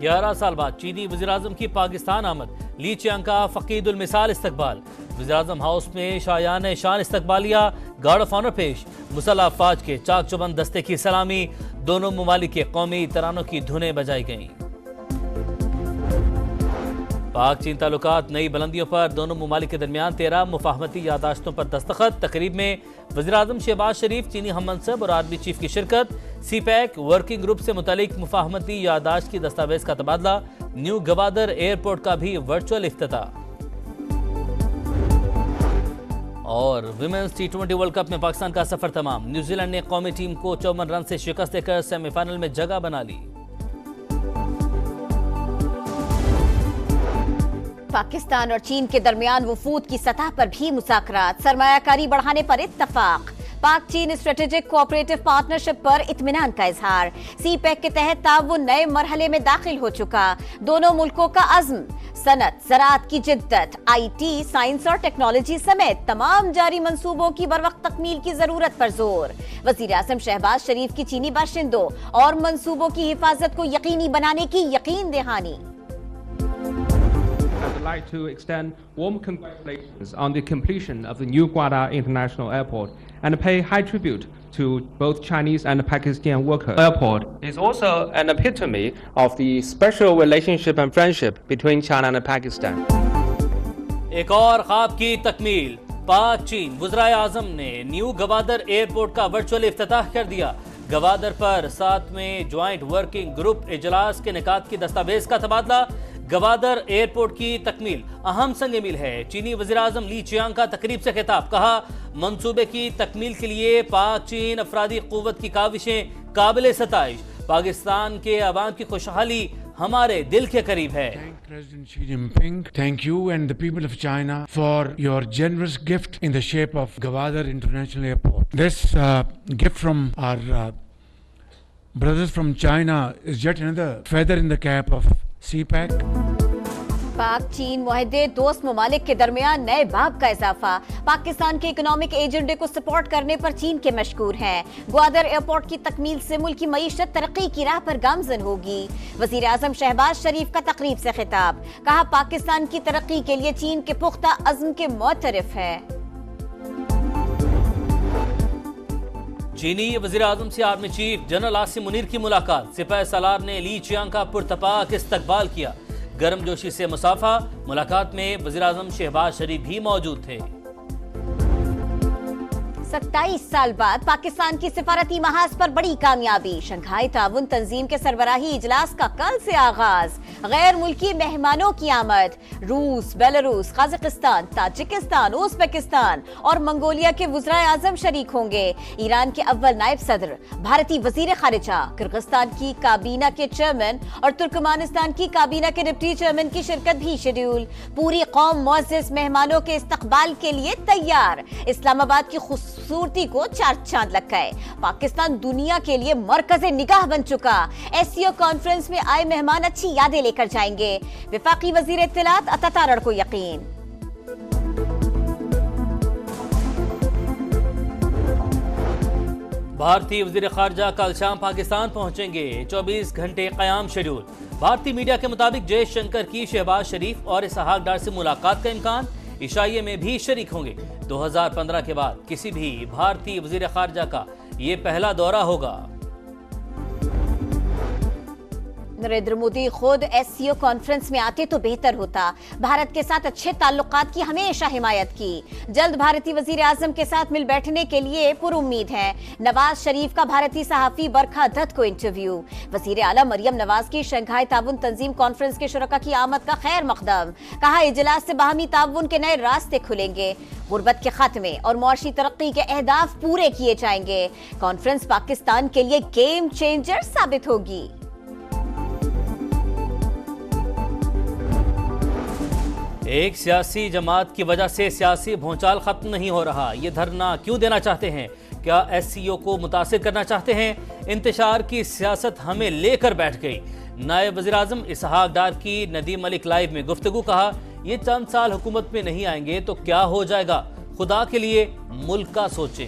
11 سال بعد چینی وزیراعظم کی پاکستان آمد، لی چیانگ کا فقید المثال استقبال، وزیراعظم ہاؤس میں شایان شان استقبالیہ، گارڈ آف آنر پیش، مسلح افواج کے چاک چوبند دستے کی سلامی، دونوں ممالک کے قومی ترانوں کی دھنیں بجائی گئیں۔ پاک چین تعلقات نئی بلندیوں پر، دونوں ممالک کے درمیان 13 مفاہمتی یادداشتوں پر دستخط، تقریب میں وزیراعظم شہباز شریف، چینی ہم منصب اور آرمی چیف کی شرکت، سی پیک ورکنگ گروپ سے متعلق مفاہمتی یادداشت کی دستاویز کا تبادلہ، نیو گوادر ایئرپورٹ کا بھی ورچوئل افتتاح۔ اور ویمنز ٹی20 ورلڈ کپ میں پاکستان کا سفر تمام، نیوزی لینڈ نے قومی ٹیم کو 54 رن سے شکست دے کر سیمی فائنل میں جگہ بنا لی۔ پاکستان اور چین کے درمیان وفود کی سطح پر بھی مذاکرات، سرمایہ کاری بڑھانے پر اتفاق، پاک چین اسٹریٹجک کوآپریٹو پارٹنرشپ پر اطمینان کا اظہار، سی پیک کے تحت تعاون نئے مرحلے میں داخل ہو چکا، دونوں ملکوں کا عزم، صنعت زراعت کی جدت، آئی ٹی سائنس اور ٹیکنالوجی سمیت تمام جاری منصوبوں کی بروقت تکمیل کی ضرورت پر زور، وزیر اعظم شہباز شریف کی چینی باشندوں اور منصوبوں کی حفاظت کو یقینی بنانے کی یقین دہانی۔ I'd like to extend warm congratulations on the completion of the new Gwadar International Airport and pay high tribute to both Chinese and Pakistani workers. The airport is also an epitome of the special relationship and friendship between China and Pakistan. ایک اور خواب کی تکمیل، پاک چین وزرائے اعظم نے new Gwadar airport کا virtual افتتاح کر دیا، گوادر پر 7ویں جوائنٹ ورکنگ گروپ اجلاس کے انعقاد کی دستاویز کا تبادلہ، گوادر ایئرپورٹ کی تکمیل اہم سنگ میل ہے، چینی وزیراعظم لی چیانگ کا تقریب سے خطاب، کہا منصوبے کی تکمیل کے لیے پاک چین افرادی قوت کی کاوشیں قابل ستائش، پاکستان کے عوام کی خوشحالی ہمارے دل کے قریب ہے۔ Thank President Xi Jinping, thank you and the people of China for your generous gift in the shape of Gwadar International Airport. This gift from our brothers from China is yet another feather in the cap of CPEC. پاک چین معاہدے، دوست ممالک کے درمیان نئے باب کا اضافہ، پاکستان کے اکنامک ایجنڈے کو سپورٹ کرنے پر چین کے مشکور ہیں، گوادر ایئرپورٹ کی تکمیل سے ملک کی معیشت ترقی کی راہ پر گامزن ہوگی، وزیر اعظم شہباز شریف کا تقریب سے خطاب، کہا پاکستان کی ترقی کے لیے چین کے پختہ عزم کے معترف ہے۔ چینی وزیر اعظم سے army chief general Asim Munir کی ملاقات، سپاہ سالار نے لی چیانگ کا پرتپاک استقبال کیا، گرم جوشی سے مصافحہ، ملاقات میں وزیر اعظم شہباز شریف بھی موجود تھے۔ 27 سال بعد پاکستان کی سفارتی محاذ پر بڑی کامیابی، شنگھائی تعاون تنظیم کے سربراہی اجلاس کا کل سے آغاز، غیر ملکی مہمانوں کی آمد، روس، بیلاروس، قازقستان، تاجکستان، ازبکستان اور منگولیا کے وزرائے اعظم شریک ہوں گے، ایران کے اول نائب صدر، بھارتی وزیر خارجہ، کرغزستان کی کابینہ کے چیئرمین اور ترکمانستان کی کابینہ کے ڈپٹی چیئرمین کی شرکت بھی شیڈیول، پوری قوم معزز مہمانوں کے استقبال کے لیے تیار، اسلام آباد کی خوبصورتی کو چار چاند لگا ہے، پاکستان دنیا کے لیے مرکز نگاہ بن چکا، ایس سی او کانفرنس میں آئے مہمان اچھی یادیں لے کر جائیں گے، وفاقی وزیر اطلاعات عطا تارڑ کو یقین۔ بھارتی وزیر خارجہ کل شام پاکستان پہنچیں گے، 24 گھنٹے قیام شیڈول، بھارتی میڈیا کے مطابق جے شنکر کی شہباز شریف اور اسحاق ڈار سے ملاقات کا امکان، عشائیے میں بھی شریک ہوں گے، 2015 کے بعد کسی بھی بھارتی وزیر خارجہ کا یہ پہلا دورہ ہوگا۔ نریندر مودی خود ایس سی او کانفرنس میں آتے تو بہتر ہوتا، بھارت کے ساتھ اچھے تعلقات کی ہمیشہ حمایت کی، جلد بھارتی وزیر اعظم کے ساتھ مل بیٹھنے کے لیے پر امید ہیں، نواز شریف کا بھارتی صحافی برکھا دت کو انٹرویو، وزیر اعلیٰ مریم نواز کی شنگھائی تعاون تنظیم کانفرنس کے شرکاء کی آمد کا خیر مقدم، کہا اجلاس سے باہمی تعاون کے نئے راستے کھلیں گے، غربت کے خاتمے اور معاشی ترقی کے اہداف پورے کیے جائیں گے، کانفرنس پاکستان کے لیے گیم چینجر ثابت ہوگی۔ ایک سیاسی جماعت کی وجہ سے سیاسی بھونچال ختم نہیں ہو رہا، یہ دھرنا کیوں دینا چاہتے ہیں؟ کیا ایس سی او کو متاثر کرنا چاہتے ہیں؟ انتشار کی سیاست ہمیں لے کر بیٹھ گئی، نائب وزیر اعظم اسحاق ڈار کی ندیم ملک لائیو میں گفتگو، کہا یہ چند سال حکومت میں نہیں آئیں گے تو کیا ہو جائے گا، خدا کے لیے ملک کا سوچیں۔